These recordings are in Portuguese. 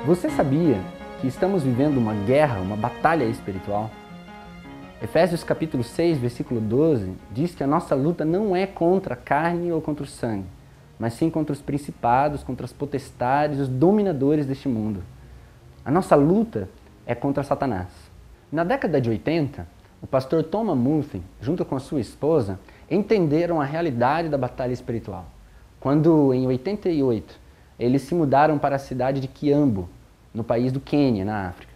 Você sabia que estamos vivendo uma guerra, uma batalha espiritual? Efésios capítulo 6, versículo 12, diz que a nossa luta não é contra a carne ou contra o sangue, mas sim contra os principados, contra as potestades, os dominadores deste mundo. A nossa luta é contra Satanás. Na década de 80, o pastor Thomas Murphy, junto com a sua esposa, entenderam a realidade da batalha espiritual. Quando, em 88, eles se mudaram para a cidade de Kiambu, no país do Quênia, na África.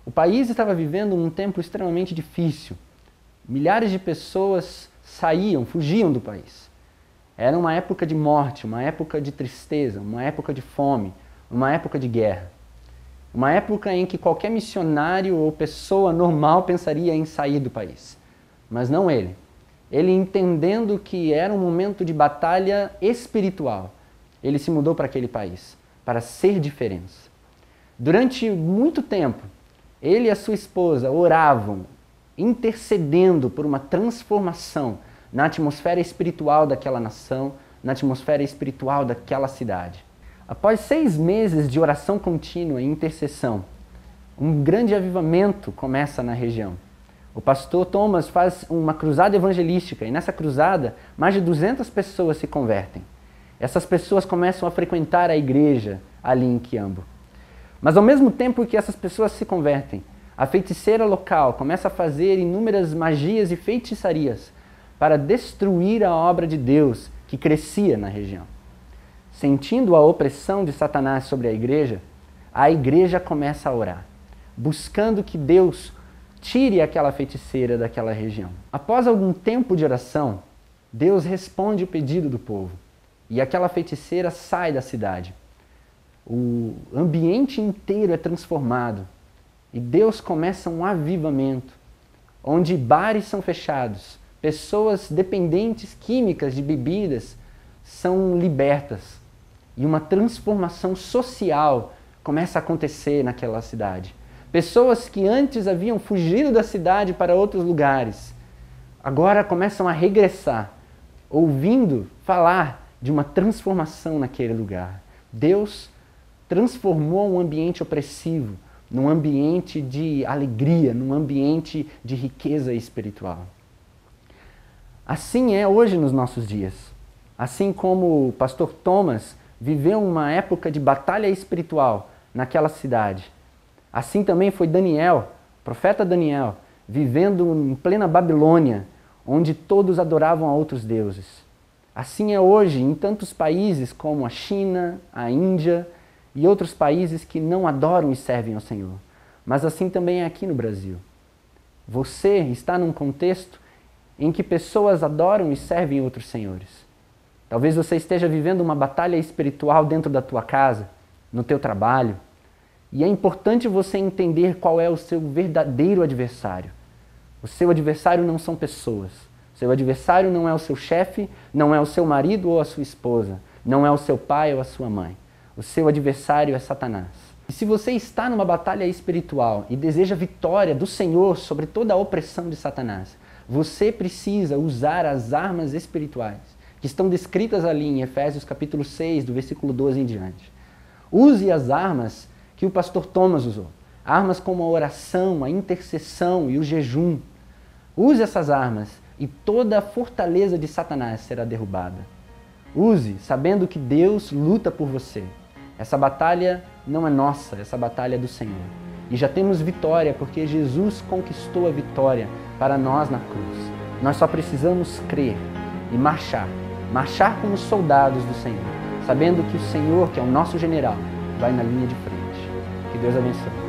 O país estava vivendo um tempo extremamente difícil. Milhares de pessoas fugiam do país. Era uma época de morte, uma época de tristeza, uma época de fome, uma época de guerra. Uma época em que qualquer missionário ou pessoa normal pensaria em sair do país. Mas não ele. Ele, entendendo que era um momento de batalha espiritual, ele se mudou para aquele país, para ser diferença. Durante muito tempo, ele e a sua esposa oravam, intercedendo por uma transformação na atmosfera espiritual daquela nação, na atmosfera espiritual daquela cidade. Após 6 meses de oração contínua e intercessão, um grande avivamento começa na região. O pastor Thomas faz uma cruzada evangelística e nessa cruzada, mais de 200 pessoas se convertem. Essas pessoas começam a frequentar a igreja ali em Kiambu. Mas ao mesmo tempo que essas pessoas se convertem, a feiticeira local começa a fazer inúmeras magias e feitiçarias para destruir a obra de Deus que crescia na região. Sentindo a opressão de Satanás sobre a igreja começa a orar, buscando que Deus tire aquela feiticeira daquela região. Após algum tempo de oração, Deus responde o pedido do povo e aquela feiticeira sai da cidade. O ambiente inteiro é transformado e Deus começa um avivamento, onde bares são fechados, pessoas dependentes químicas de bebidas são libertas e uma transformação social começa a acontecer naquela cidade. Pessoas que antes haviam fugido da cidade para outros lugares, agora começam a regressar, ouvindo falar de uma transformação naquele lugar. Deus transformou um ambiente opressivo num ambiente de alegria, num ambiente de riqueza espiritual. Assim é hoje nos nossos dias. Assim como o pastor Thomas viveu uma época de batalha espiritual naquela cidade, assim também foi Daniel, o profeta Daniel, vivendo em plena Babilônia, onde todos adoravam a outros deuses. Assim é hoje em tantos países como a China, a Índia e outros países que não adoram e servem ao Senhor. Mas assim também é aqui no Brasil. Você está num contexto em que pessoas adoram e servem outros senhores. Talvez você esteja vivendo uma batalha espiritual dentro da tua casa, no teu trabalho. E é importante você entender qual é o seu verdadeiro adversário. O seu adversário não são pessoas. Seu adversário não é o seu chefe, não é o seu marido ou a sua esposa, não é o seu pai ou a sua mãe. O seu adversário é Satanás. E se você está numa batalha espiritual e deseja vitória do Senhor sobre toda a opressão de Satanás, você precisa usar as armas espirituais que estão descritas ali em Efésios capítulo 6, do versículo 12 em diante. Use as armas que o pastor Thomas usou. Armas como a oração, a intercessão e o jejum. Use essas armas e toda a fortaleza de Satanás será derrubada. Use, sabendo que Deus luta por você. Essa batalha não é nossa, essa batalha é do Senhor. E já temos vitória, porque Jesus conquistou a vitória para nós na cruz. Nós só precisamos crer e marchar como soldados do Senhor, sabendo que o Senhor, que é o nosso general, vai na linha de frente. Que Deus abençoe.